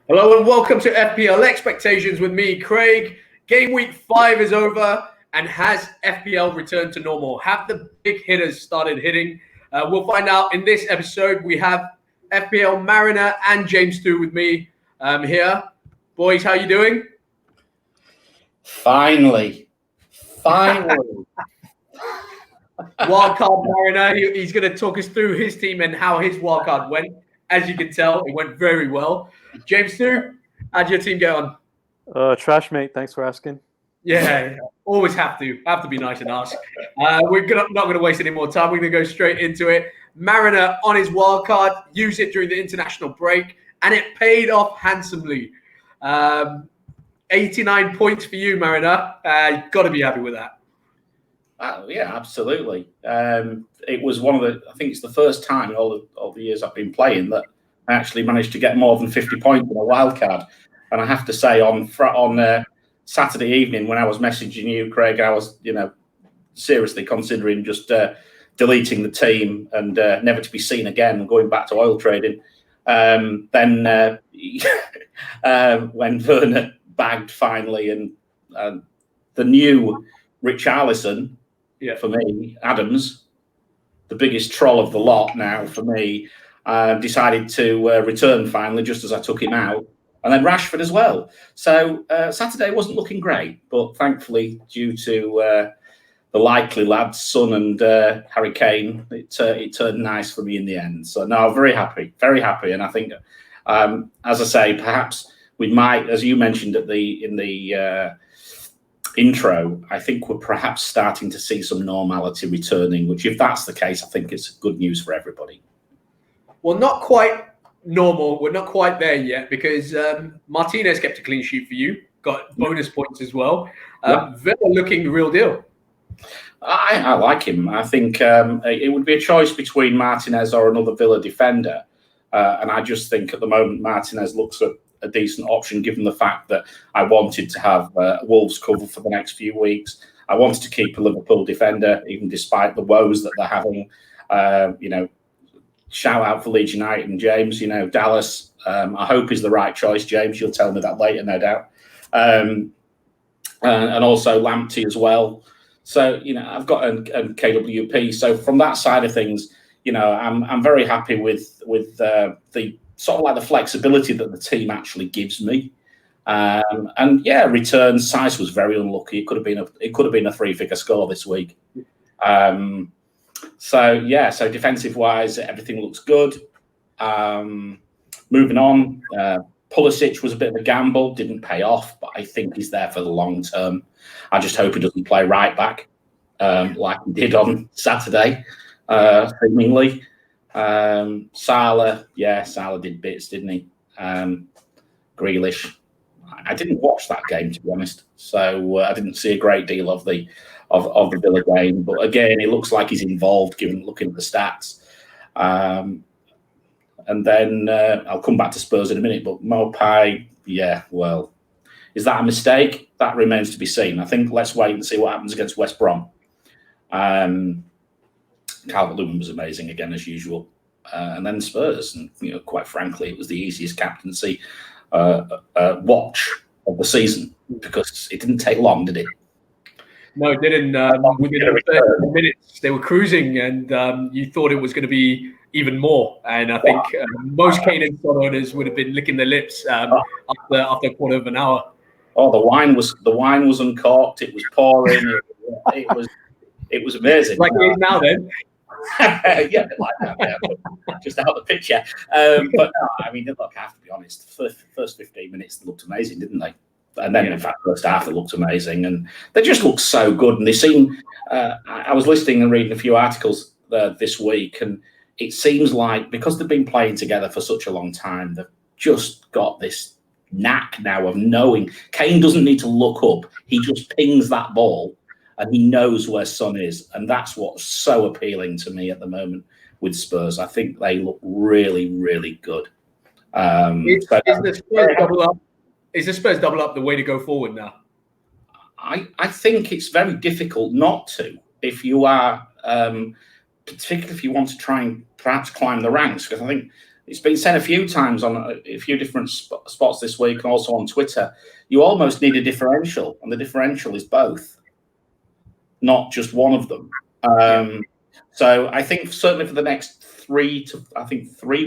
Hello and welcome to FPLExpectAsians with me, Craig. Game week 5 is over, and has FPL returned to normal? Have the big hitters started hitting? We'll find out in this episode. We have FPL Mariner and James Stu with me here. Boys, how you doing? Finally. Wildcard Mariner, he's going to talk us through his team and how his wildcard went. As you can tell, it went very well. James Stu, how'd your team get on? Trash, mate. Thanks for asking. Yeah, always have to be nice and ask. We're not going to waste any more time. We're going to go straight into it. Mariner on his wild card, used it during the international break, and it paid off handsomely. 89 points for you, Mariner. You've got to be happy with that. Yeah, absolutely. It was I think it's the first time in all the years I've been playing that I actually managed to get more than 50 points in a wild card. And I have to say, on Saturday evening when I was messaging you, Craig, I was, seriously considering just deleting the team and never to be seen again and going back to oil trading. Then when Werner bagged finally and the new Richarlison, for me, Adams, the biggest troll of the lot now for me, decided to return finally just as I took him out. And then Rashford as well. So Saturday wasn't looking great, but thankfully, due to the likely lads, Son and Harry Kane, it turned nice for me in the end. So no, very happy. And I think, as I say, perhaps we might, as you mentioned in the intro, I think we're perhaps starting to see some normality returning, which if that's the case, I think it's good news for everybody. Well, not quite normal. We're not quite there yet because Martinez kept a clean sheet for you, got bonus points as well. Villa looking the real deal. I like him. I think it would be a choice between Martinez or another Villa defender. And I just think at the moment Martinez looks a decent option given the fact that I wanted to have Wolves cover for the next few weeks. I wanted to keep a Liverpool defender, even despite the woes that they're having. Shout out for Leeds United and James, Dallas, I hope is the right choice, James. You'll tell me that later, no doubt. And also Lamptey as well. So, I've got a KWP. So from that side of things, I'm very happy with the sort of like the flexibility that the team actually gives me. Return size was very unlucky. It could have been a 3-figure score this week. So defensive wise, everything looks good. Moving on, Pulisic was a bit of a gamble, didn't pay off, but I think he's there for the long term. I just hope he doesn't play right back like he did on Saturday, seemingly. Salah did bits, didn't he? Grealish. I didn't watch that game, to be honest, so I didn't see a great deal of the Villa game. But again, it looks like he's involved, looking at the stats. And then I'll come back to Spurs in a minute. But Mopai, is that a mistake? That remains to be seen. I think let's wait and see what happens against West Brom. Calvert-Lewin was amazing again as usual, and then Spurs, and quite frankly, it was the easiest captaincy watch of the season because it didn't take long, did it? No, it didn't. Within 30 minutes, they were cruising, and you thought it was going to be even more. And I think most Kane and Son owners would have been licking their lips after a quarter of an hour. Oh, the wine was uncorked. It was pouring. It was amazing. Like it is now, then. Yeah, like that. Yeah. Just out the picture. But no, I mean, look, I have to be honest. First 15 minutes looked amazing, didn't they? And then, in fact, first half it looked amazing, and they just looked so good. And they seem. I was listening and reading a few articles this week, and it seems like because they've been playing together for such a long time, they've just got this knack now of knowing. Kane doesn't need to look up; he just pings that ball, and he knows where Son is, and that's what's so appealing to me at the moment with Spurs. I think they look really, really good. Is the Spurs double up the way to go forward now? I think it's very difficult not to if you are, particularly if you want to try and perhaps climb the ranks, because I think it's been said a few times on a few different spots this week, and also on Twitter. You almost need a differential, and the differential is both, not just one of them. So I think certainly for the next 3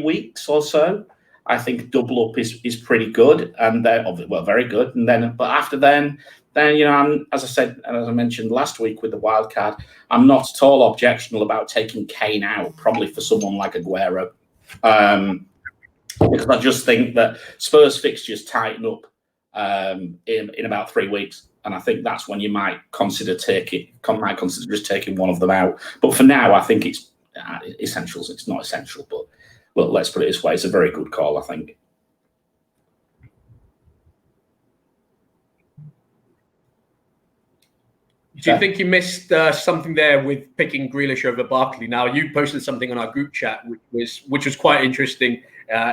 weeks or so, I think double up is pretty good, and then very good. And then, but after then as I said, and as I mentioned last week with the wild card, I'm not at all objectionable about taking Kane out, probably for someone like Aguero, because I just think that Spurs fixtures tighten up in about 3 weeks, and I think that's when you might consider just taking one of them out. But for now, I think it's essentials. It's not essential, but well, let's put it this way: it's a very good call, I think. Do you think you missed something there with picking Grealish over Barkley? Now, you posted something on our group chat, which was quite interesting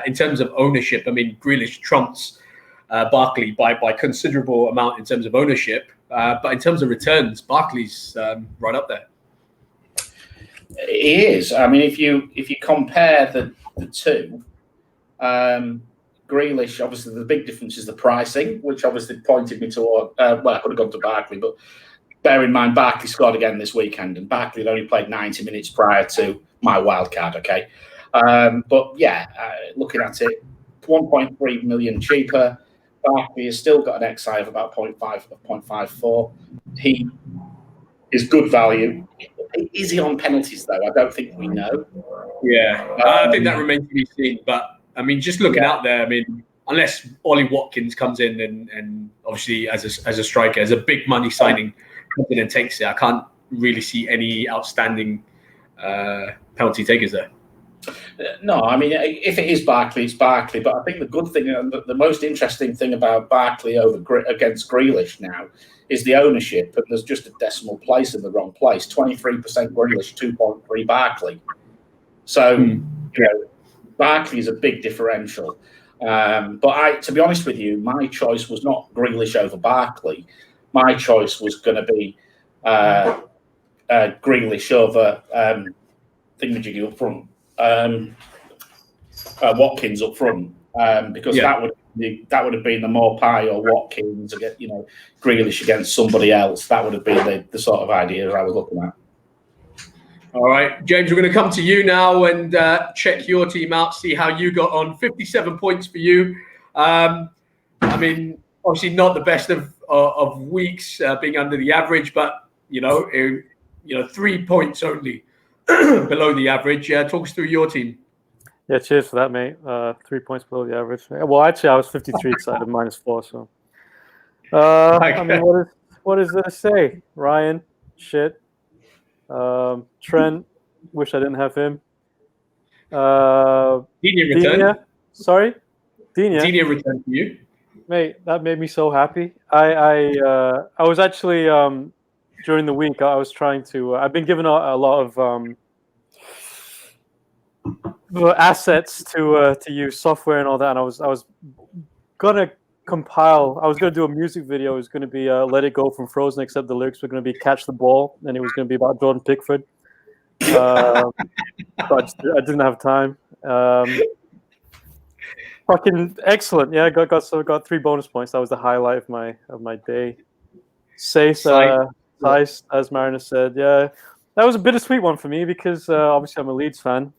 in terms of ownership. I mean, Grealish trumps Barkley by considerable amount in terms of ownership, but in terms of returns, Barkley's right up there. He is. I mean, if you compare the two, Grealish, obviously the big difference is the pricing, which obviously pointed me toward. Well, I could have gone to Barkley, but bear in mind, Barkley scored again this weekend, and Barkley had only played 90 minutes prior to my wild card, okay? But yeah, looking at it, 1.3 million cheaper. Barkley has still got an XI of about 0.54. He is good value. Is he on penalties, though? I don't think we know. Yeah, I think that remains to be seen. But, I mean, just looking out there, I mean, unless Ollie Watkins comes in and obviously as a striker, as a big money signing, comes in and takes it, I can't really see any outstanding penalty takers there. No, I mean, if it is Barkley, it's Barkley. But I think the good thing and the most interesting thing about Barkley against Grealish now is the ownership, and there's just a decimal place in the wrong place. 23% Grealish, 2.3 Barkley. So, Barkley is a big differential. But to be honest with you, my choice was not Grealish over Barkley. My choice was going to be Grealish over thingamajiggy up front, Watkins up front, because that would have been the Maupay or Watkins, Grealish against somebody else. That would have been the sort of idea I was looking at. All right, James, we're going to come to you now and check your team out, see how you got on. 57 points for you. I mean, obviously not the best of weeks, being under the average, but 3 points only below the average. Talk us through your team. Yeah, cheers for that, mate. 3 points below the average. Well, actually, I was 53 excited, -4. So, I mean, what is there to say? Ryan, shit. Trent, wish I didn't have him. Digne, sorry, Digne returned for you, mate. That made me so happy. I was actually during the week I was trying to. I've been given a lot of assets to use software and all that, and I was gonna compile. I was gonna do a music video. It was gonna be "Let It Go" from Frozen, except the lyrics were gonna be "Catch the Ball," and it was gonna be about Jordan Pickford. But I didn't have time. Fucking excellent! Yeah, got 3 bonus points. That was the highlight of my day. Sace, as Mariner said, yeah, that was a bittersweet one for me because obviously I'm a Leeds fan.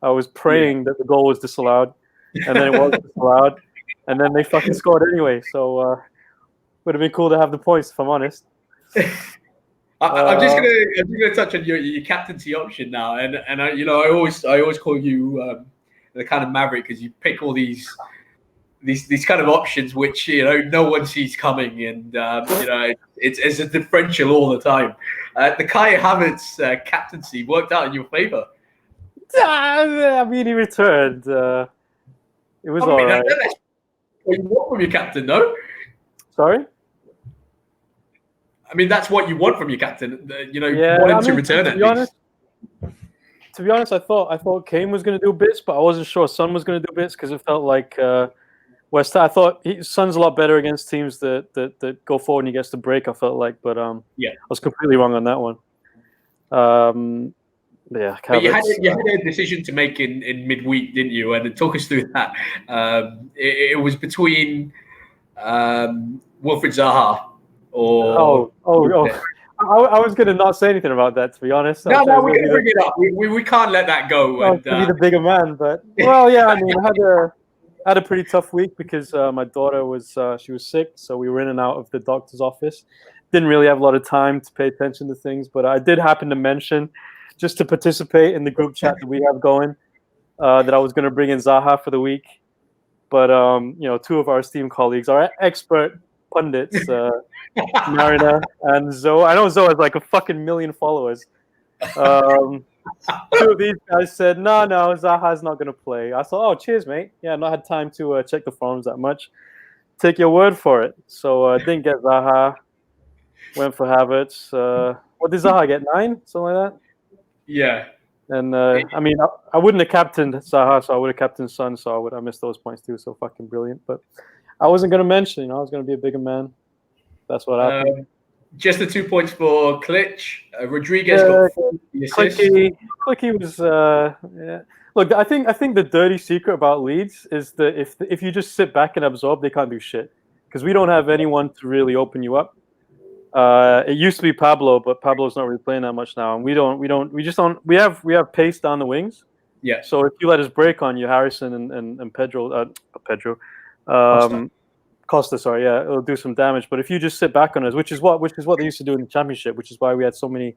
I was praying that the goal was disallowed, and then it was disallowed, and then they fucking scored anyway. So would have been cool to have the points, if I'm honest. I'm just gonna touch on your captaincy option now, and I always call you the kind of maverick because you pick all these kind of options which no one sees coming, and it's a differential all the time. The Kai Havertz captaincy worked out in your favor. I mean, he returned. It was all right. That's what you want from your captain, no? Sorry? I mean, that's what you want from your captain. You want him to return at least. To be honest, I thought Kane was going to do bits, but I wasn't sure Son was going to do bits because it felt like West. I thought Son's a lot better against teams that go forward and he gets the break. I felt like, but I was completely wrong on that one. Yeah, but you had a decision to make in midweek, didn't you? And talk us through that. It was between Wilfried Zaha or I was going to not say anything about that, to be honest. No, we're going to bring it up. We can't let that go. I was going to be the bigger man, but well, yeah. I mean, I had a pretty tough week because my daughter was she was sick, so we were in and out of the doctor's office. Didn't really have a lot of time to pay attention to things, but I did happen to mention, just to participate in the group chat that we have going, that I was going to bring in Zaha for the week. But two of our esteemed colleagues, our expert pundits, Marina and Zoe. I know Zoe has like a fucking million followers. Two of these guys said, no, Zaha's not going to play. I thought, oh, cheers, mate. Yeah, not had time to check the forums that much. Take your word for it. So didn't get Zaha. Went for Havertz. What did Zaha get? 9? Something like that? Yeah. And I mean, I wouldn't have captained Zaha, so I would have captained Son, so I missed those points too. So fucking brilliant. But I wasn't going to mention, I was going to be a bigger man. That's what happened. Just the 2 points for Klitsch. Rodriguez got 4 assists. Clicky was yeah. Look, I think the dirty secret about Leeds is that if you just sit back and absorb, they can't do shit because we don't have anyone to really open you up. It used to be Pablo, but Pablo's not really playing that much now, and we have pace down the wings. Yeah. So if you let us break on you, Harrison and Pedro, Costa, sorry, yeah, it'll do some damage. But if you just sit back on us, which is what they used to do in the Championship, which is why we had so many,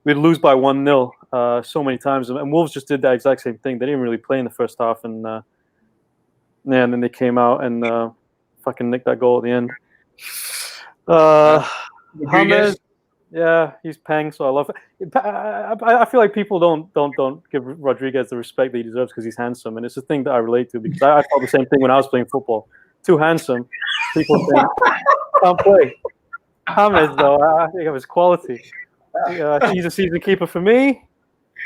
we'd lose by 1-0 so many times, and Wolves just did that exact same thing. They didn't really play in the first half, and then they came out and fucking nicked that goal at the end. James, yeah, he's peng, so I love it. I feel like people don't give Rodriguez the respect that he deserves because he's handsome, and it's a thing that I relate to because I felt the same thing when I was playing football. Too handsome, people think can't play. James, though, I think of his quality. He's a season keeper for me.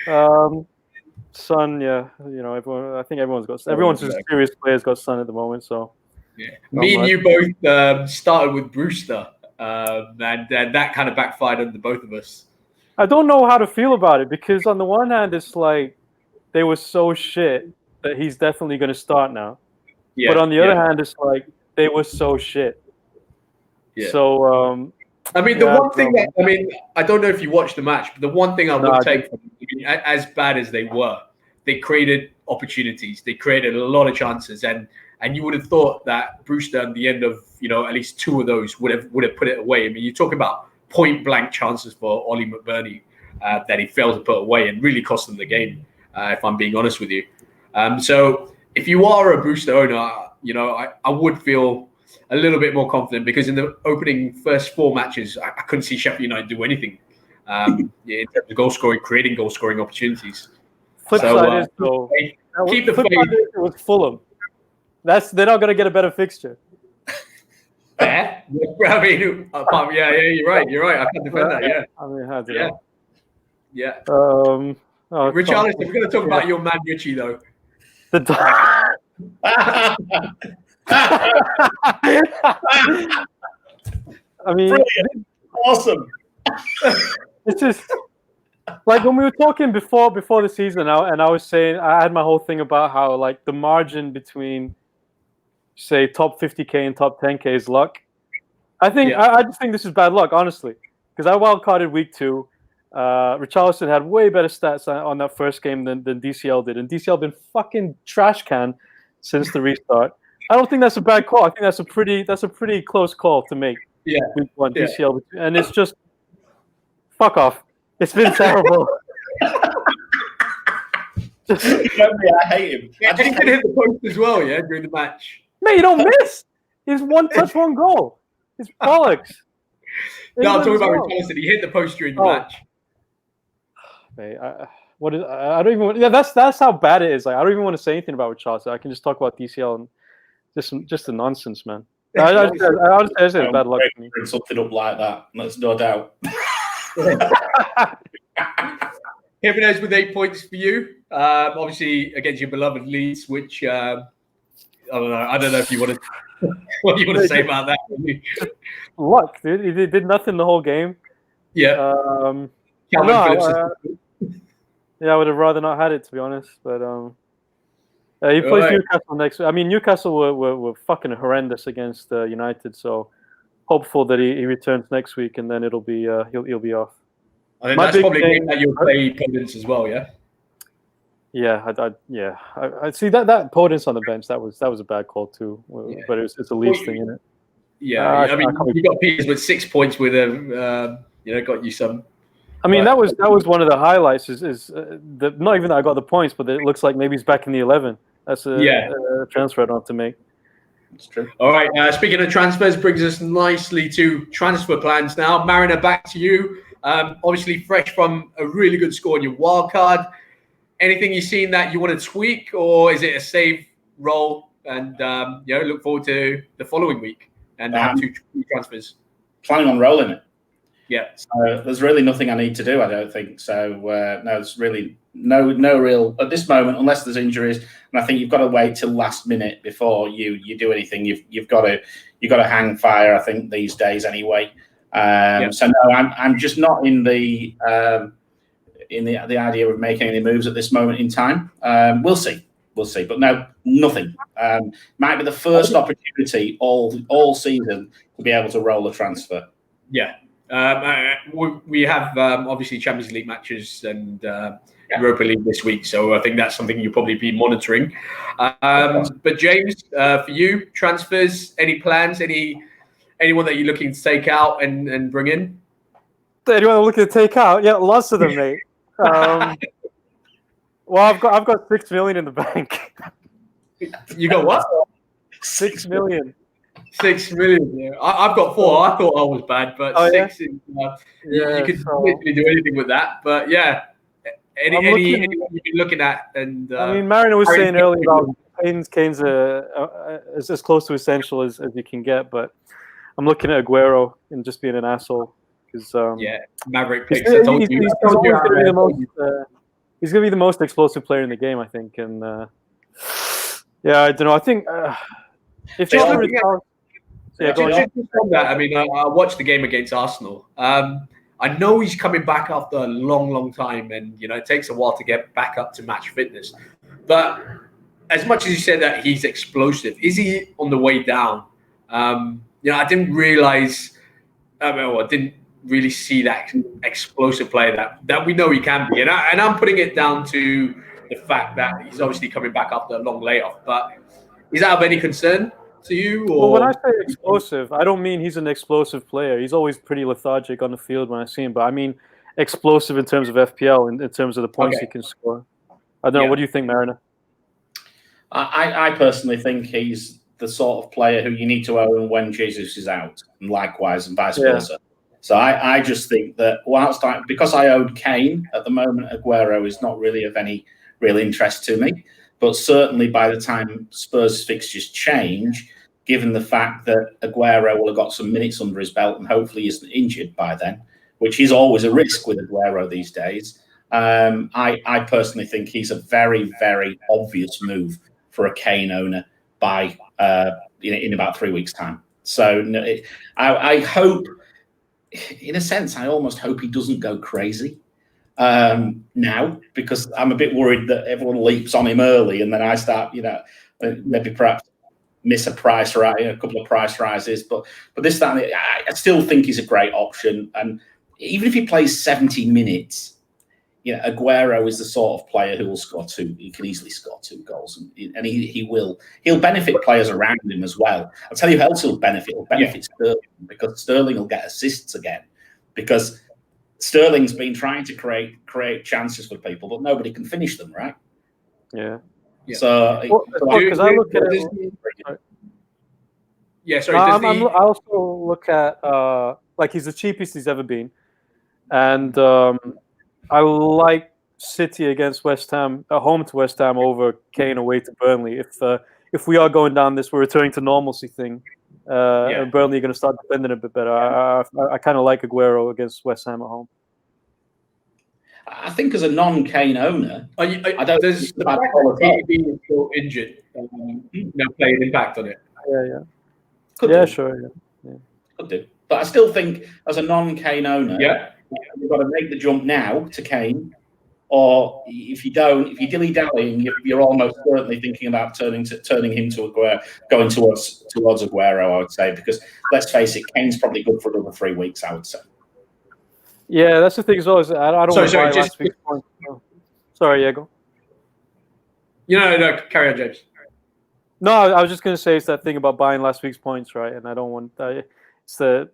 Son, yeah, everyone. I think everyone's serious players got Son at the moment. So, yeah. Me and you both started with Brewster. And that kind of backfired on the both of us. I don't know how to feel about it because on the one hand, it's like they were so shit that he's definitely going to start now. Yeah, but on the other hand, it's like they were so shit. Yeah. So, I mean, I don't know if you watched the match, but the one thing I would take from them, as bad as they were, they created opportunities. They created a lot of chances, and you would have thought that Brewster at the end of at least 2 of those would have put it away. I mean, you talk about point blank chances for Ollie McBurney that he failed to put away and really cost them the game. If I'm being honest with you, so if you are a Brewster owner, I would feel a little bit more confident because in the opening first 4 matches, I couldn't see Sheffield United do anything in terms of goal scoring, creating goal scoring opportunities. Flip side is though, keep the faith. It was Fulham. They're not going to get a better fixture. Fair. I mean, yeah, you're right. I can't defend that. Yeah. I mean, how did I? Yeah. Richarlison, we're going to talk about your man Richie though. I mean, brilliant. Awesome. It's just like when we were talking before the season, and I was saying I had my whole thing about how like the margin between say top 50k and top 10k is luck. I think I just think this is bad luck, honestly, because I wildcarded week 2. Richarlison had way better stats on that first game than DCL did, and DCL been fucking trash can since the restart. I don't think that's a bad call. I think that's a pretty close call to make. Yeah, week 1 DCL, and it's just fuck off. It's been terrible. I hate him. Yeah, he did hit the post as well, during the match. Man, you don't miss. He's 1 touch, 1 goal. It's bollocks. No, I'm talking about Richarlison. He hit the post during the match. Mate, I don't even want. Yeah, that's how bad it is. Like, I don't even want to say anything about Richarlison. I can just talk about DCL and just the nonsense, man. I just say it's bad luck. Something up like that. There's no doubt. Jimenez with 8 points for you. Obviously against your beloved Leeds, which I don't know if you want to what you want to say about that. Luck, dude. He did nothing the whole game. Yeah. Yeah, I would have rather not had it, to be honest. But he plays Newcastle next week. I mean, Newcastle were fucking horrendous against United, so hopeful that he returns next week, and then it'll be he'll be off. I think that's probably a game that you'll play Podence as well, yeah. Yeah, I see that Podence on the bench. That was a bad call too, but it's a Leeds thing, isn't it? Yeah, I mean, you got Peters with 6 points with him. Got you some. I mean, that was one of the highlights. Is not even that I got the points, but it looks like maybe he's back in the 11. That's a transfer I don't have to make. That's true. All right. Speaking of transfers, brings us nicely to transfer plans now. Mariner, back to you. Obviously, fresh from a really good score in your wild card. Anything you've seen that you want to tweak, or is it a safe roll and look forward to the following week and have 2 transfers? Planning on rolling it. Yeah. So there's really nothing I need to do, I don't think. So no, there's really no real at this moment, unless there's injuries. And I think you've got to wait till last minute before you do anything. You've got to hang fire, I think, these days anyway. So no, I'm just not in the idea of making any moves at this moment in time. We'll see, but no, nothing. Might be the first opportunity all season to be able to roll a transfer. Yeah. We have obviously Champions League matches and Europa League this week, so I think that's something you'll probably be monitoring. But James, for you, transfers, any plans, anyone that you're looking to take out and bring in? Anyone I'm looking to take out? Yeah, lots of them, mate. Well, I've got 6 million in the bank. You got what? 6 million. 6 million. Yeah. I've got 4. I thought I was bad, but 6 is you could literally do anything with that. But yeah, anyone you've been looking at, and I mean, Mariner was saying earlier about Kane's as close to essential as you can get, but I'm looking at Aguero and just being an asshole because Maverick picks. He's going to be the most explosive player in the game, I think, and I don't know. I think if he's I mean, I watched the game against Arsenal. I know he's coming back after a long time, and it takes a while to get back up to match fitness. But as much as you said that he's explosive, is he on the way down? I didn't realize. I didn't really see that explosive player that we know he can be, and I'm putting it down to the fact that he's obviously coming back after a long layoff. But is that of any concern to you? Or? Well, when I say explosive, I don't mean he's an explosive player. He's always pretty lethargic on the field when I see him. But I mean explosive in terms of FPL, in terms of the points he can score. I don't know. What do you think, Mariner? I personally think he's the sort of player who you need to own when Jesus is out, and likewise, and vice versa. So I just think that because I own Kane at the moment, Aguero is not really of any real interest to me. But certainly by the time Spurs fixtures change, given the fact that Aguero will have got some minutes under his belt and hopefully isn't injured by then, which is always a risk with Aguero these days, I personally think he's a very, very obvious move for a Kane owner by in about 3 weeks' time. So I hope, in a sense, I almost hope he doesn't go crazy now, because I'm a bit worried that everyone leaps on him early and then I start, maybe perhaps miss a couple of price rises. But this time, I still think he's a great option. And even if he plays 70 minutes, Aguero is the sort of player who will score 2. He can easily score 2 goals, and he'll benefit players around him as well. I'll tell you who else he'll benefit. He'll benefit Sterling, because Sterling will get assists again, because Sterling's been trying to create chances for people, but nobody can finish them, right? Yeah. So because I look at it. I also look at he's the cheapest he's ever been, and I like City against West Ham, at home to West Ham, over Kane away to Burnley. If we are going down this, we're returning to normalcy thing, and Burnley are going to start defending a bit better. I kind of like Aguero against West Ham at home. I think as a non-Kane owner, I don't. There's the fact that being still injured, play an impact on it. Yeah. Sure. Yeah. Could do, but I still think as a non-Kane owner, you've got to make the jump now to Kane, or if you don't, if you're dilly-dallying, you're almost certainly thinking about turning him to Aguero, going towards Aguero, I would say, because let's face it, Kane's probably good for another 3 weeks, I would say. Yeah, that's the thing as well. Is I don't want to buy just, last week's points. Sorry, Diego. No, carry on, James. No, I was just going to say it's that thing about buying last week's points, right? And I don't want it's a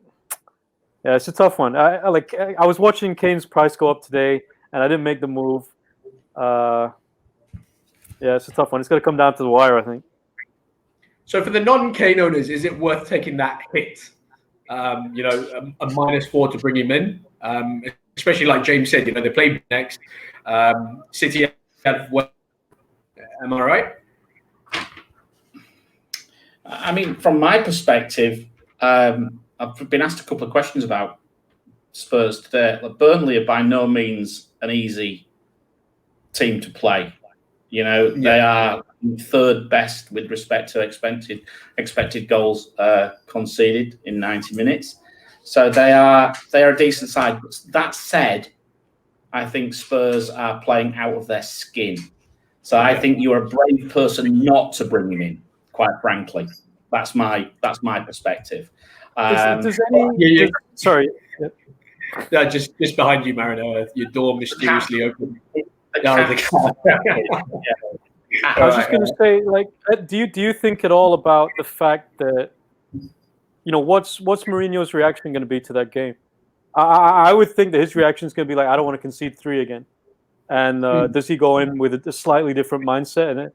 tough one. I was watching Kane's price go up today, and I didn't make the move. Yeah, it's a tough one. It's going to come down to the wire, I think. So for the non-Kane owners, is it worth taking that hit? A -4 to bring him in, especially like James said. They play next. City have. Am I right? I mean, from my perspective, I've been asked a couple of questions about Spurs today. Burnley are by no means an easy team to play. They are third best with respect to expected goals conceded in 90 minutes. So they are a decent side. That said, I think Spurs are playing out of their skin. So I think you're a brave person not to bring him in. Quite frankly, that's my perspective. Sorry. Yeah, just behind you, Marino. Your door mysteriously opened. I was just going to say, do you think at all about the fact that, what's Mourinho's reaction going to be to that game? I would think that his reaction is going to be like, I don't want to concede 3 again. And does he go in with a slightly different mindset? And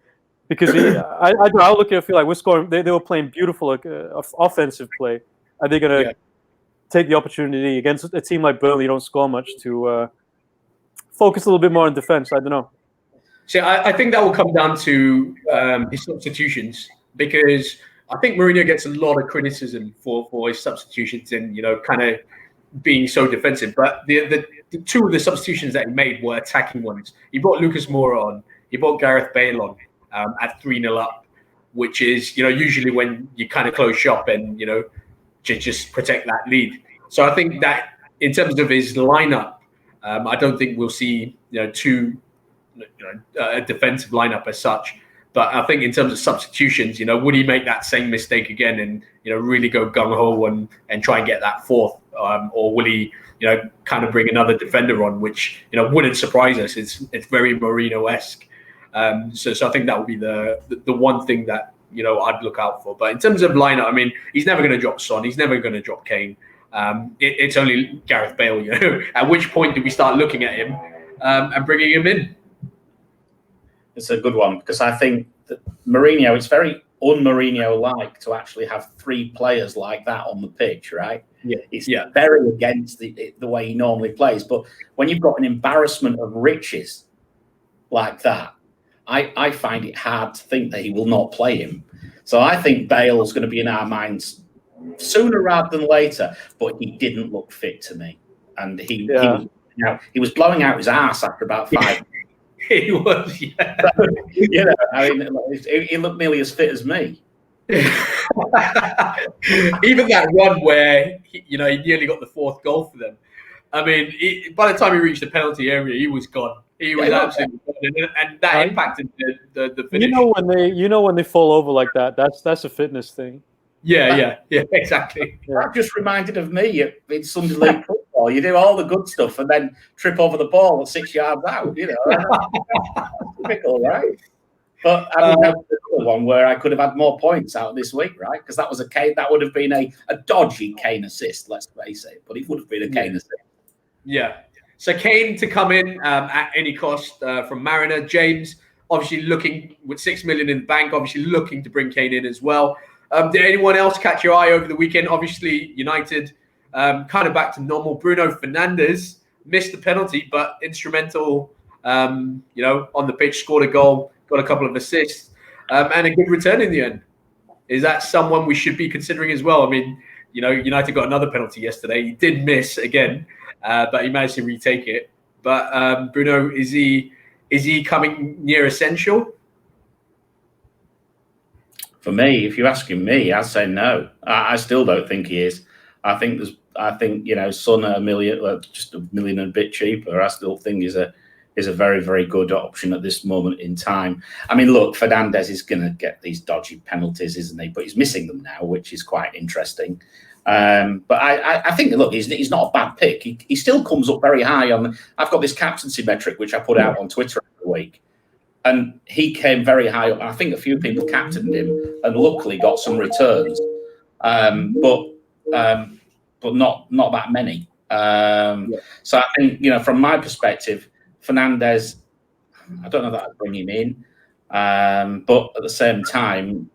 because I look at it, feel like we're scoring. They were playing beautiful offensive play. Are they going to take the opportunity against a team like Burnley? You don't score much to focus a little bit more on defense. I don't know. See, I think that will come down to his substitutions, because I think Mourinho gets a lot of criticism for his substitutions and kind of being so defensive. But the 2 of the substitutions that he made were attacking ones. He brought Lucas Moura on. He brought Gareth Bale on at 3-0 up, which is usually when you kind of close shop and just protect that lead. So I think that in terms of his lineup, I don't think we'll see a defensive lineup as such. But I think in terms of substitutions, would he make that same mistake again and really go gung ho and try and get that 4th, or will he kind of bring another defender on, which wouldn't surprise us. It's very Mourinho-esque. So I think that would be the one thing that I'd look out for. But in terms of lineup, I mean, he's never going to drop Son. He's never going to drop Kane. It's only Gareth Bale. At which point do we start looking at him and bringing him in? It's a good one, because I think that Mourinho, it's very un-Mourinho-like to actually have 3 players like that on the pitch, right? Yeah, it's very against the way he normally plays. But when you've got an embarrassment of riches like that, I find it hard to think that he will not play him. So I think Bale's going to be in our minds sooner rather than later. But he didn't look fit to me, and he was blowing out his ass after about 5. He was, yeah. I mean, he looked nearly as fit as me. Even that run where he nearly got the 4th goal for them. I mean, by the time he reached the penalty area, he was gone. He was absolutely gone, and that impacted the finish. When they fall over like that, that's a fitness thing. Yeah, exactly. That just reminded of me in Sunday League football. You do all the good stuff and then trip over the ball at 6 yards out. Typical, right? But I mean, that was the one where I could have had more points out this week, right? Because that was a Kane. That would have been a dodgy Kane assist. Let's face it, but it would have been a Kane assist. Yeah. So Kane to come in at any cost from Mariner. James obviously looking with 6 million in the bank. Obviously looking to bring Kane in as well. Did anyone else catch your eye over the weekend? Obviously, United kind of back to normal. Bruno Fernandes missed the penalty, but instrumental, on the pitch, scored a goal, got a couple of assists, and a good return in the end. Is that someone we should be considering as well? I mean, United got another penalty yesterday. He did miss again, but he managed to retake it. But Bruno, is he coming near essential? For me, if you're asking me, I'd say no. I still don't think he is. I think Son at $1 million, just $1 million and a bit cheaper. I still think is a very, very good option at this moment in time. I mean, look, Fernandez is going to get these dodgy penalties, isn't he? But he's missing them now, which is quite interesting. But I think, look, he's not a bad pick. He still comes up very high on. I've got this captaincy metric, which I put out on Twitter every week. And he came very high up. I think a few people captained him and luckily got some returns. But not that many. So I think, from my perspective, Fernandez, I don't know that I'd bring him in. But at the same time,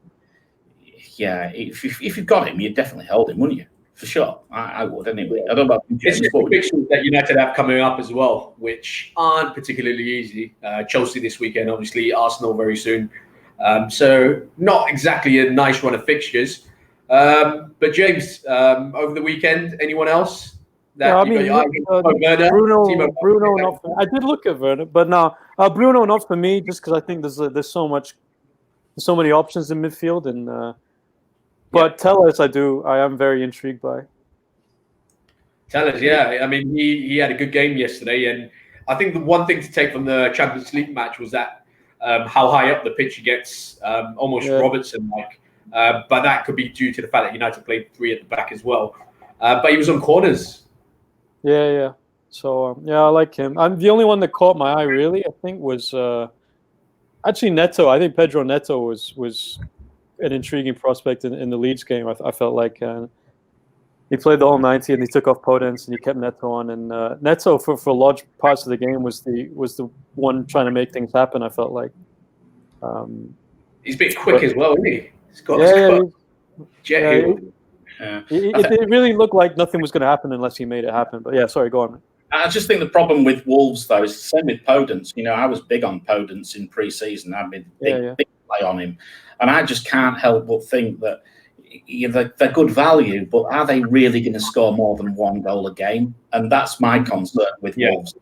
yeah, if you've got him, you'd definitely hold him, wouldn't you? For sure. I would anyway. I don't know. It's just the fixtures that United have coming up as well, which aren't particularly easy. Chelsea this weekend, obviously, Arsenal very soon. So not exactly a nice run of fixtures. But James, over the weekend, anyone else? Bruno. Not for, I did look at Werner, but no, Bruno not for me. Just because I think there's so many options in midfield, and but Tellez, I am very intrigued by. Tellez, yeah. I mean, he had a good game yesterday, and I think the one thing to take from the Champions League match was that how high up the pitch he gets, almost Robertson-like. But that could be due to the fact that United played 3 at the back as well. But he was on corners. Yeah. So I like him. The only one that caught my eye really, I think, was actually Neto. I think Pedro Neto was an intriguing prospect in the Leeds game. I felt like he played the whole 90 and he took off Podence and he kept Neto on. And Neto for large parts of the game was the one trying to make things happen. I felt like he's a bit quick as well, isn't he? It really looked like nothing was going to happen unless he made it happen. But yeah, sorry, go on, man. I just think the problem with Wolves, though, is the same with Podence. I was big on Podence in pre-season. I've been big play on him. And I just can't help but think that they're good value, but are they really going to score more than 1 goal a game? And that's my concern with Wolves.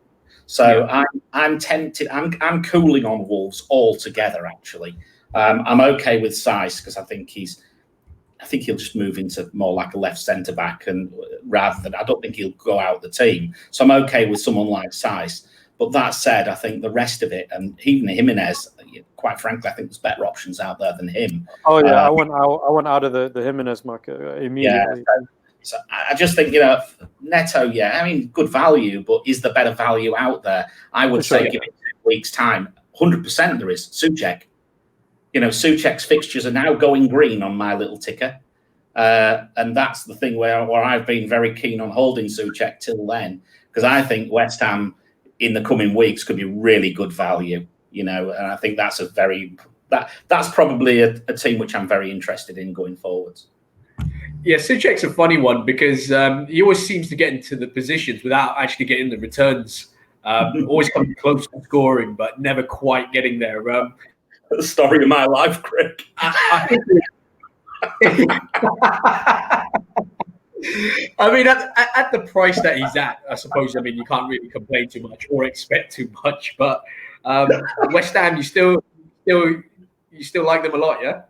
So I'm tempted. I'm cooling on Wolves altogether, actually. I'm okay with Saiss because I think he'll just move into more like a left centre back, and rather than I don't think he'll go out the team. So I'm okay with someone like Saiss. But that said, I think the rest of it, and even Jimenez, quite frankly, I think there's better options out there than him. Oh yeah, I went out of the Jimenez market immediately. Yeah, so I just think Neto. Yeah, I mean, good value, but is there better value out there? I would say give it 2 weeks' time. 100% there is. Souček. Souček's fixtures are now going green on my little ticker. And that's the thing where I've been very keen on holding Souček till then, because I think West Ham in the coming weeks could be really good value, and I think that's that's probably a team which I'm very interested in going forwards. Yeah, Souček's a funny one because he always seems to get into the positions without actually getting the returns. Always coming close to scoring, but never quite getting there. The story of my life, Craig. I mean, at the price that he's at, I suppose. I mean, you can't really complain too much or expect too much. But West Ham, you still like them a lot, yeah?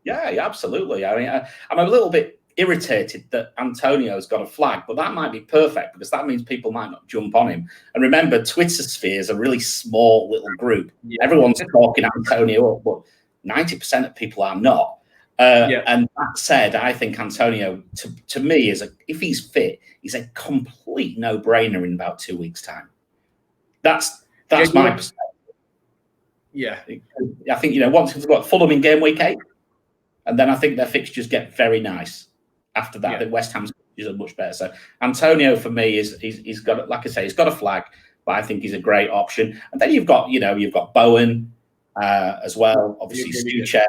Yeah, absolutely. I mean, I'm a little bit irritated that Antonio's got a flag, but that might be perfect because that means people might not jump on him. And remember, Twitter sphere is a really small little group. Yeah. Everyone's talking Antonio up, but 90% of people are not. And that said, I think Antonio, to me, if he's fit, he's a complete no-brainer in about 2 weeks' time. That's my perspective. Yeah, I think once we've got Fulham in game week 8, and then I think their fixtures get very nice after that. I think West Ham's fixtures are much better. So Antonio for me he's got, like I say, he's got a flag, but I think he's a great option. And then you've got Bowen as well, obviously Souček.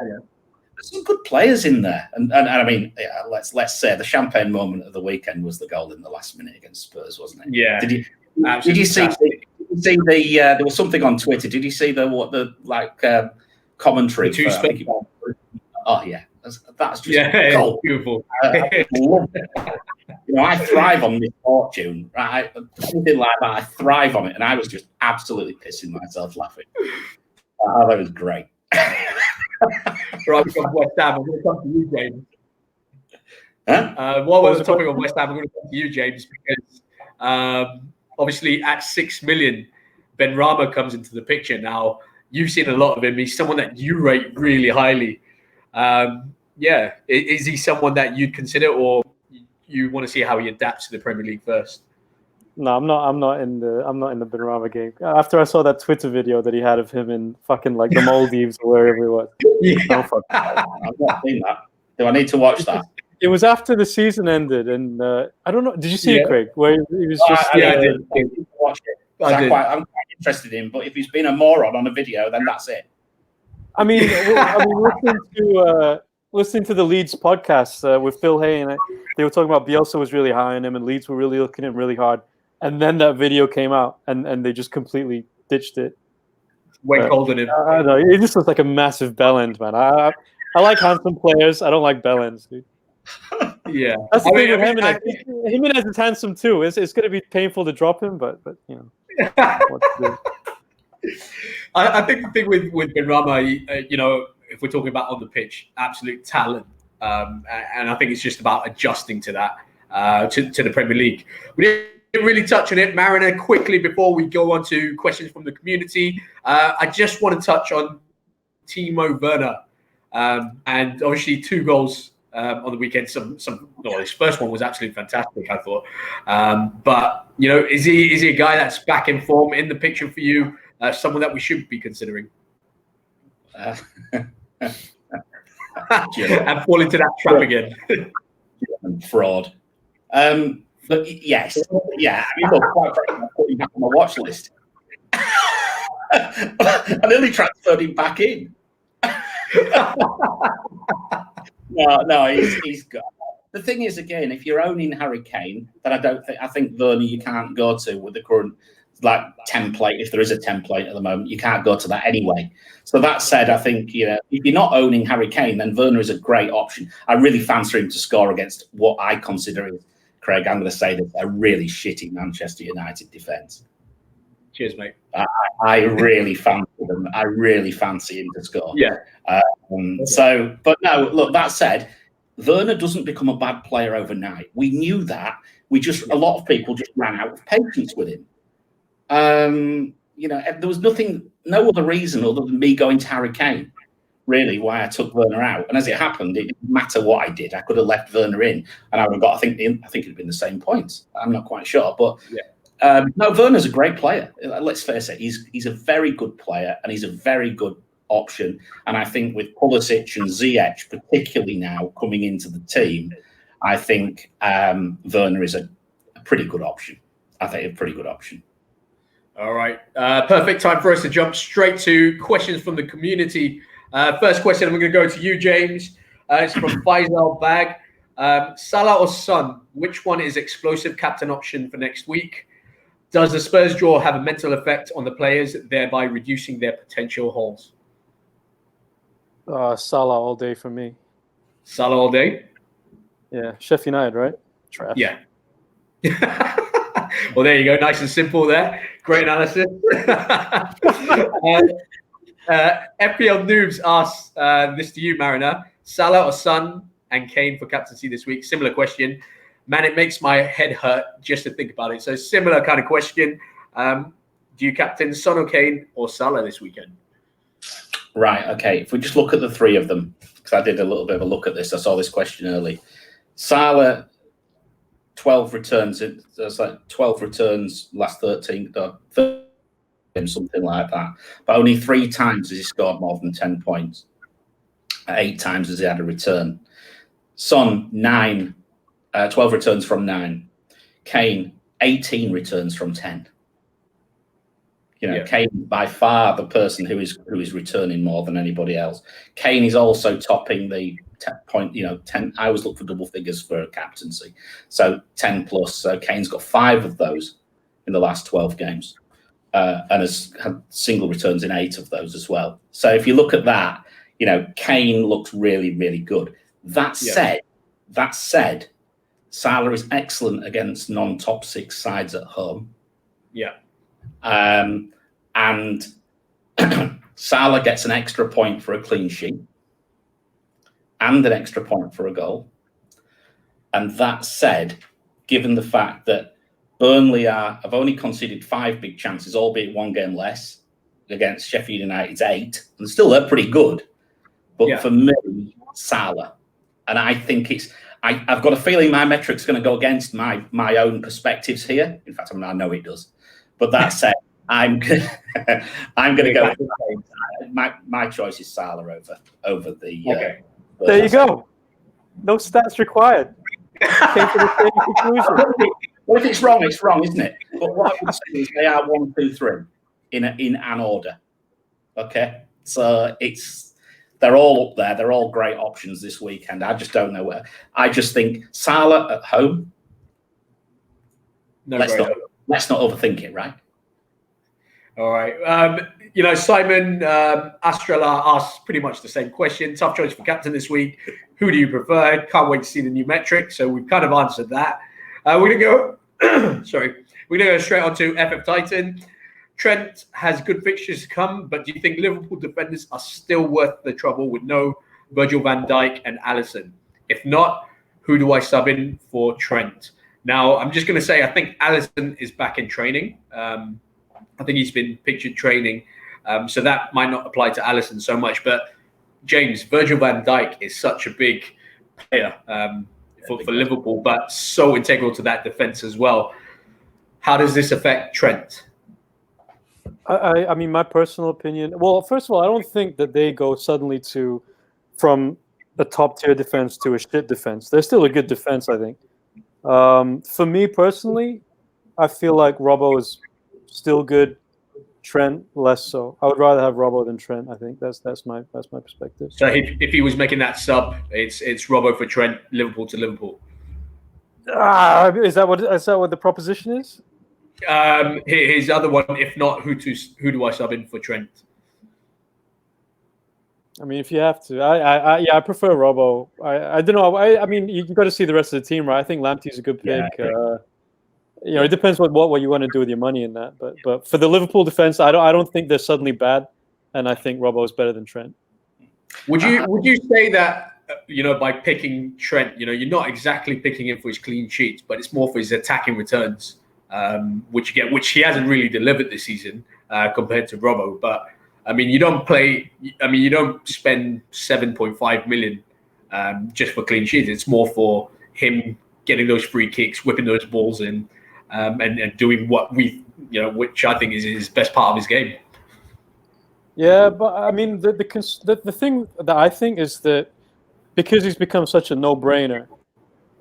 There's some good players in there, and I mean, let's say the champagne moment of the weekend was the goal in the last minute against Spurs, wasn't it? Yeah. Did you see there was something on Twitter? Did you see the commentary? Oh yeah, that's just gold. Beautiful. I love it. I thrive on misfortune, right? Something like that. I thrive on it, and I was just absolutely pissing myself laughing. That was great. Right, from West Ham, I'm going to come to you, James. Huh? While we're on the topic of West Ham, I'm going to come to you, James, because obviously at 6 million, Benrahma comes into the picture now. You've seen a lot of him. He's someone that you rate really highly. Is he someone that you'd consider, or you want to see how he adapts to the Premier League first? No, I'm not in the Benrahma game. After I saw that Twitter video that he had of him in fucking like the Maldives or wherever it was. Yeah. I've not seen that. Do I need to watch that? It was after the season ended, and I don't know. Did you see it, Craig? Where he was just I did watch it. I'm quite interested in, but if he's been a moron on a video, then that's it. I mean, listening to the Leeds podcast with Phil Hay, and they were talking about Bielsa was really high on him, and Leeds were really looking at him really hard. And then that video came out, and they just completely ditched it. Way cold on him. I don't know. It just looks like a massive bell end, man. I like handsome players. I don't like bell ends, dude. Yeah, that's the thing with Jimenez. Jimenez is handsome too. It's going to be painful to drop him, but you know. I think the thing with Benrahma, if we're talking about on the pitch, absolute talent, and I think it's just about adjusting to that to the Premier League. We didn't really touch on it, Mariner. Quickly before we go on to questions from the community, I just want to touch on Timo Werner, and obviously 2 goals. On the weekend, his first one was absolutely fantastic, I thought. But is he a guy that's back in form, in the picture for you? Someone that we should be considering, and fall into that trap again. Fraud. But yes, yeah. I mean, look, quite frankly, I put him back on my watch list. I nearly transferred him back in. No, he's good. The thing is, again, if you're owning Harry Kane, then I think Werner you can't go to with the current template. If there is a template at the moment, you can't go to that anyway. So that said, I think if you're not owning Harry Kane, then Werner is a great option. I really fancy him to score against what I consider is, Craig, I'm going to say this, a really shitty Manchester United defence. Cheers, mate. I really fancy them. I really fancy him to score. Yeah. But no, look, that said, Werner doesn't become a bad player overnight. We knew that. A lot of people just ran out of patience with him. There was no other reason other than me going to Harry Kane, really, why I took Werner out. And as it happened, it didn't matter what I did. I could have left Werner in, and I would have got, I think it'd have been the same points. I'm not quite sure, but no, Werner's a great player. Let's face it, he's a very good player, and he's a very good option. And I think with Pulisic and Ziyech, particularly now coming into the team, I think Werner is a pretty good option. I think a pretty good option. All right. Perfect time for us to jump straight to questions from the community. First question, I'm going to go to you, James. It's from Faisal Bag. Salah or Son, which one is explosive captain option for next week? Does the Spurs draw have a mental effect on the players, thereby reducing their potential holes? Salah all day for me. Salah all day? Yeah. Sheffield United, right? Trash. Yeah. Well, there you go. Nice and simple there. Great analysis. FPL Noobs asks this to you, Mariner. Salah or Son and Kane for captaincy this week? Similar question. Man, it makes my head hurt just to think about it. So similar kind of question. Do you captain Son or Kane or Salah this weekend? Right, okay. If we just look at the 3 of them, because I did a little bit of a look at this. I saw this question early. Salah, 12 returns. It's like 12 returns last 13, something like that. But only 3 times has he scored more than 10 points. 8 times has he had a return. Son, 12 returns from 9. Kane, 18 returns from 10. Kane by far the person who is returning more than anybody else. Kane is also topping the 10. I always look for double figures for a captaincy, so 10 plus. So Kane's got 5 of those in the last 12 games, and has had single returns in 8 of those as well. So if you look at that, Kane looks really, really good. That said, Salah is excellent against non-top 6 sides at home. Yeah. And Salah gets an extra point for a clean sheet and an extra point for a goal. And that said, given the fact that Burnley have only conceded 5 big chances, albeit 1 game less. Against Sheffield United's 8, and still they're pretty good. But for me, Salah, and I think I've got a feeling my metric's going to go against my own perspectives here. In fact, I know it does. But that said, I'm going to go. My choice is Salah over the. Okay. There you go. No stats required. Came to the same conclusion. Well, if it's wrong, it's wrong, isn't it? But what I would say is they are 1, 2, 3 in an order. Okay, so they're all up there. They're all great options this weekend. I just don't know where. I just think Salah at home. Let's not overthink it, right? All right. Simon Astrella asked pretty much the same question. Tough choice for captain this week. Who do you prefer? Can't wait to see the new metric. So we've kind of answered that. We're gonna go. We're gonna go straight on to FF Titan. Trent has good fixtures to come, but do you think Liverpool defenders are still worth the trouble with no Virgil van Dijk and Alisson? If not, who do I sub in for Trent? Now, I'm just going to say I think Alisson is back in training. I think he's been pictured training, so that might not apply to Alisson so much. But James, Virgil van Dijk is such a big player for Liverpool, but so integral to that defence as well. How does this affect Trent? I mean, my personal opinion. Well, first of all, I don't think that they go suddenly from a top tier defense to a shit defense. They're still a good defense, I think. For me personally, I feel like Robbo is still good. Trent less so. I would rather have Robbo than Trent. I think that's my perspective. So if he was making that sub, it's Robbo for Trent, Liverpool to Liverpool. Is that what the proposition is? His other one, if not, who do I sub in for Trent? I mean, if you have to, I prefer Robbo. I don't know. I mean, you got to see the rest of the team, right? I think Lamptey's a good pick. Yeah, it depends what you want to do with your money in that. But for the Liverpool defense, I don't think they're suddenly bad, and I think Robbo is better than Trent. Would you say that by picking Trent, you're not exactly picking him for his clean sheets, but it's more for his attacking returns, which he hasn't really delivered this season compared to Robbo. But I mean, you don't spend 7.5 million just for clean sheets. It's more for him getting those free kicks, whipping those balls in, and doing what which I think is his best part of his game. Yeah, but I mean, the thing that I think is that because he's become such a no-brainer,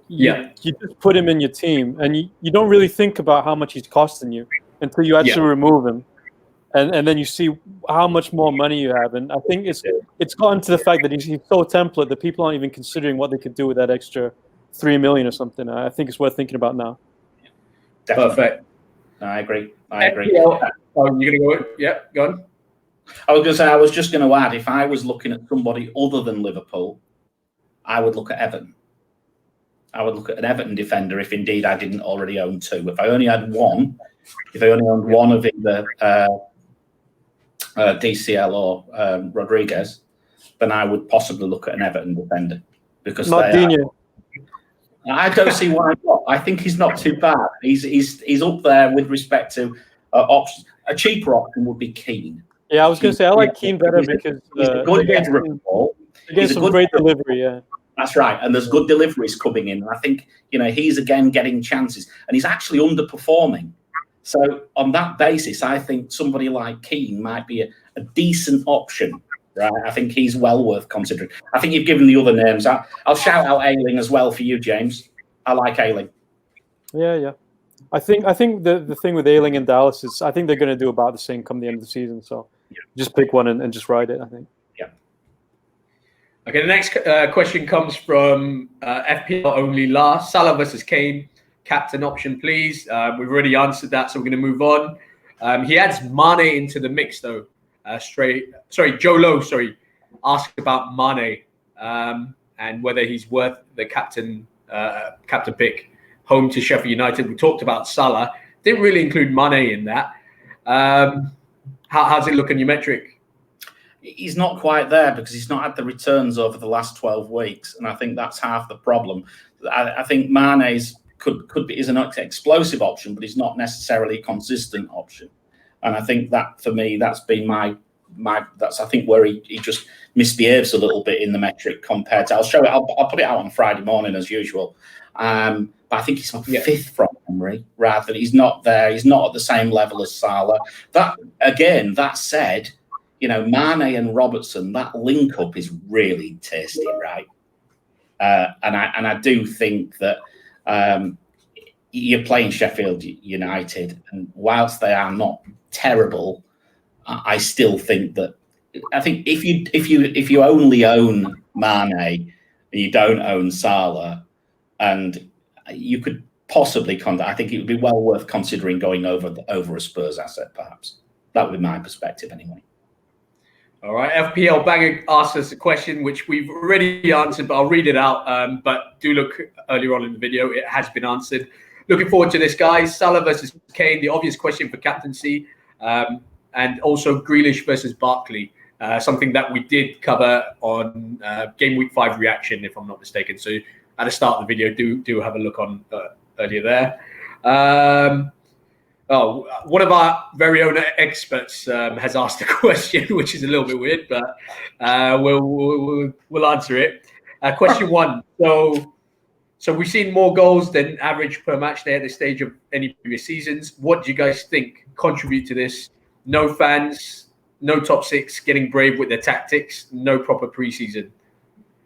you just put him in your team, and you don't really think about how much he's costing you until you actually remove him, and then you see how much more money you have. And I think it's gotten to the fact that he's so template that people aren't even considering what they could do with that extra 3 million or something. I think it's worth thinking about now. Definitely. Perfect. I agree. Oh, you're gonna go? Yeah, go on. I was just going to add, if I was looking at somebody other than Liverpool, I would look at Everton. I would look at an Everton defender if indeed I didn't already own 2. If I only had one, if I only owned one of either DCL or Rodriguez, then I would possibly look at an Everton defender because I don't see why not. I think he's not too bad. He's up there with respect to options. A cheaper option would be Keane. Yeah, I was going to say I like Keane better because he's a good header of the ball. He's a great delivery. Yeah, that's right. And there's good deliveries coming in. And I think he's again getting chances, and he's actually underperforming. So on that basis, I think somebody like Keane might be a decent option. Right, I think he's well worth considering. I think you've given the other names. I'll shout out Ayling as well for you, James. I like Ayling. Yeah. I think the thing with Ayling and Dallas is I think they're going to do about the same come the end of the season. So just pick one and just ride it, I think. Yeah. Okay, the next question comes from FPL only last. Salah versus Kane, captain option, please. We've already answered that, so we're going to move on. He adds Mane into the mix, though. Joe Lowe, asked about Mane and whether he's worth the captain pick. Home to Sheffield United. We talked about Salah. Didn't really include Mane in that. How's it look in your metric? He's not quite there because he's not had the returns over the last 12 weeks. And I think that's half the problem. I think Mane's is an explosive option, but he's not necessarily a consistent option. And I think that for me, that's been that's I think where he just misbehaves a little bit in the metric compared to. I'll show it. I'll put it out on Friday morning as usual. But I think he's on fifth from memory rather than he's not there. He's not at the same level as Salah. That said, Mane and Robertson, that link up is really tasty, right? And I do think that you're playing Sheffield United, and whilst they are not terrible, I still think that if you only own Mane and you don't own Salah, and you could possibly I think it would be well worth considering going over a Spurs asset, perhaps. That would be my perspective, anyway. All right, FPL Banger asked us a question which we've already answered, but I'll read it out. But do look earlier on in the video; it has been answered. Looking forward to this, guys. Salah versus Kane, the obvious question for captaincy, and also Grealish versus Barkley, something that we did cover on Game Week 5 reaction, if I'm not mistaken. So at the start of the video, do have a look on earlier there. One of our very own experts has asked a question, which is a little bit weird, but we'll answer it. Question 1. So we've seen more goals than average per match day at this stage of any previous seasons. What do you guys think contribute to this? No fans, no top 6 getting brave with their tactics, no proper preseason.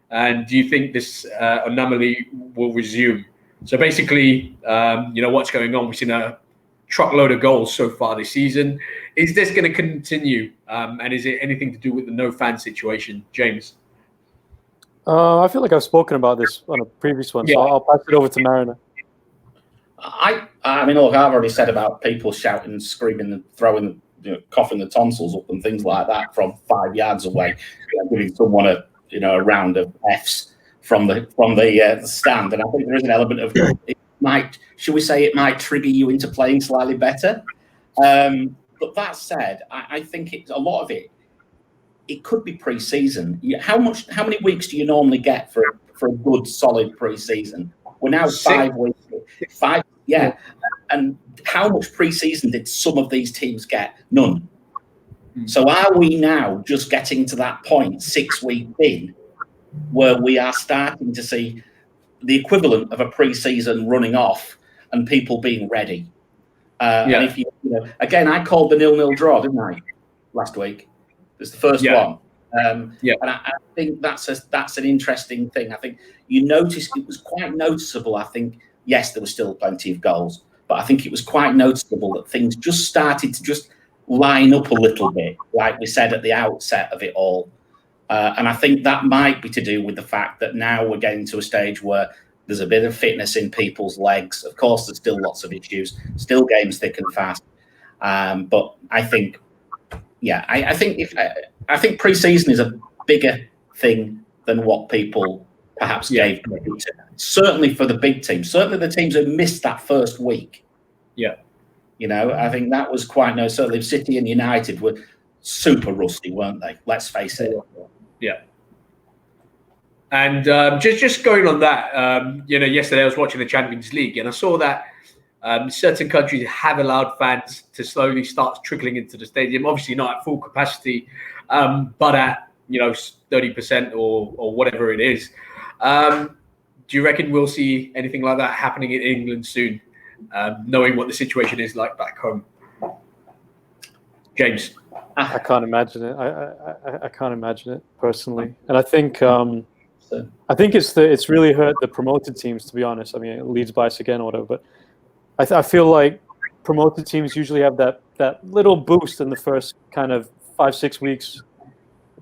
And do you think this anomaly will resume? So basically, what's going on? We've seen a truckload of goals so far this season. Is this going to continue? And is it anything to do with the no fan situation? James? I feel like I've spoken about this on a previous one, so I'll pass it over to Mariner. I mean, look, I've already said about people shouting, screaming, and throwing, coughing the tonsils up and things like that from 5 yards away, giving someone a round of Fs from the stand. And I think there is an element of should we say it might trigger you into playing slightly better. But that said, I think it's a lot of it. It could be pre-season. How many weeks do you normally get for a good solid pre-season? We're now 5 weeks. 5, yeah. And how much pre-season did some of these teams get? None. So are we now just getting to that point 6 weeks in where we are starting to see the equivalent of a pre-season running off and people being ready? And if again, I called the 0-0 draw, didn't I, last week? It's the first one. And I think that's an interesting thing. I think you noticed it was quite noticeable. I think, yes, there was still plenty of goals, but I think it was quite noticeable that things just started to just line up a little bit, like we said at the outset of it all. And I think that might be to do with the fact that now we're getting to a stage where there's a bit of fitness in people's legs. Of course, there's still lots of issues, still games thick and fast. But I think, I think pre-season is a bigger thing than what people perhaps gave credit to. Certainly for the big teams, certainly the teams who missed that first week. Yeah. I think that was quite certainly City and United were super rusty, weren't they? Let's face it. Yeah. And just going on that, yesterday I was watching the Champions League and I saw that certain countries have allowed fans to slowly start trickling into the stadium. Obviously not at full capacity, but at 30% or whatever it is. Do you reckon we'll see anything like that happening in England soon, knowing what the situation is like back home? James? I can't imagine it. I can't imagine it personally, and I think it's really hurt the promoted teams, to be honest. I mean, it leads bias again or whatever, but I feel like promoted teams usually have that little boost in the first kind of 5-6 weeks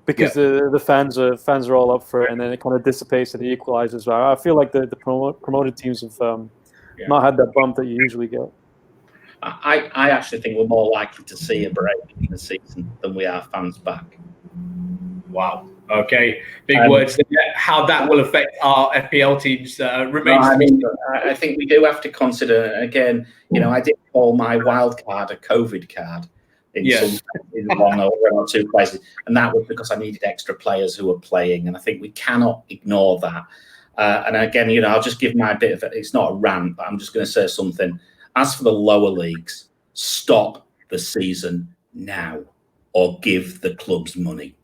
because the fans are all up for it, and then it kind of dissipates and it equalizes. I feel like the promoted teams have not had that bump that you usually get. I actually think we're more likely to see a break in the season than we are fans back. Wow. Okay. Big words. How that will affect our FPL teams remains. I think we do have to consider, again, I did call my wild card a COVID card in one or two places. And that was because I needed extra players who were playing. And I think we cannot ignore that. And again, I'll just give my bit of it. It's not a rant, but I'm just going to say something. As for the lower leagues, stop the season now or give the clubs money.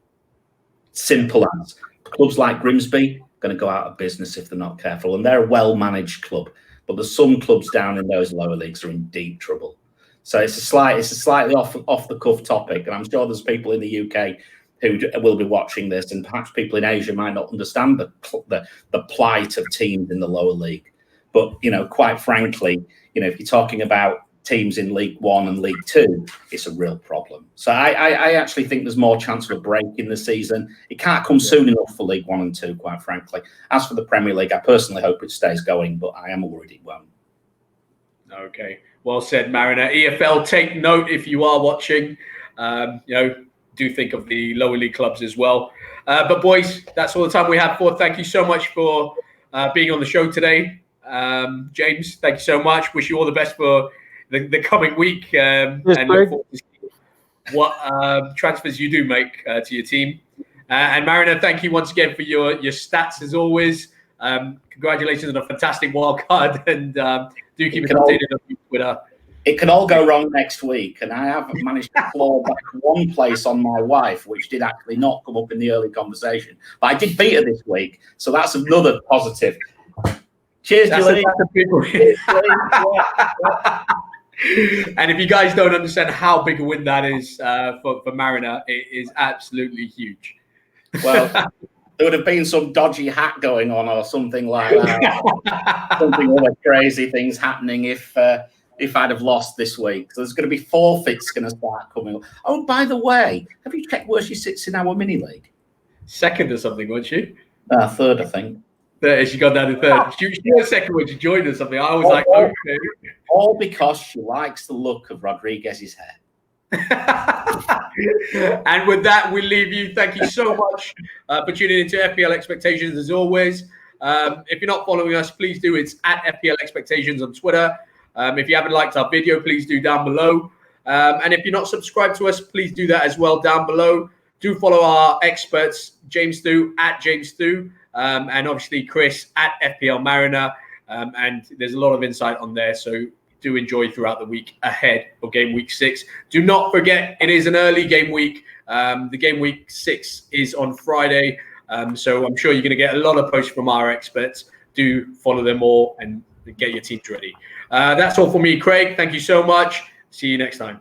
Simple as. Clubs like Grimsby are going to go out of business if they're not careful. And they're a well-managed club. But there's some clubs down in those lower leagues are in deep trouble. So it's a slightly off the cuff topic. And I'm sure there's people in the UK who will be watching this, and perhaps people in Asia might not understand the plight of teams in the lower league. But, quite frankly, if you're talking about teams in League One and League Two, it's a real problem. So I actually think there's more chance of a break in the season. It can't come soon enough for League One and Two, quite frankly. As for the Premier League, I personally hope it stays going, but I am worried it won't. Okay, well said, Mariner. EFL, take note if you are watching. Do think of the lower league clubs as well. But boys, that's all the time we have for. Thank you so much for being on the show today. James, thank you so much. Wish you all the best for the coming week. And look forward to seeing what transfers you do make to your team. And Mariner, thank you once again for your stats as always. Congratulations on a fantastic wild card, and do keep it updated on Twitter. It can all go wrong next week, and I have managed to claw back one place on my wife, which did actually not come up in the early conversation. But I did beat her this week, so that's another positive. Cheers, Julie. And if you guys don't understand how big a win that is for Mariner, it is absolutely huge. Well, there would have been some dodgy hack going on or something like that. Something other crazy things happening if I'd have lost this week. So there's going to be forfeits going to start coming up. Oh, by the way, have you checked where she sits in our mini league? Second or something, wasn't she? Third, I think. Third, she got down to third. She was second when she joined or something. I was like, okay. All because she likes the look of Rodriguez's hair. And with that, we leave you. Thank you so much for tuning into FPL Expectations as always. If you're not following us, please do. It's at FPL Expectations on Twitter. If you haven't liked our video, please do down below. And if you're not subscribed to us, please do that as well down below. Do follow our experts, James Stu at James Stu, and obviously Chris at FPL Mariner. And there's a lot of insight on there. So do enjoy throughout the week ahead of game week 6. Do not forget, it is an early game week. The game week 6 is on Friday. So I'm sure you're going to get a lot of posts from our experts. Do follow them all and get your teams ready. That's all for me, Craig. Thank you so much. See you next time.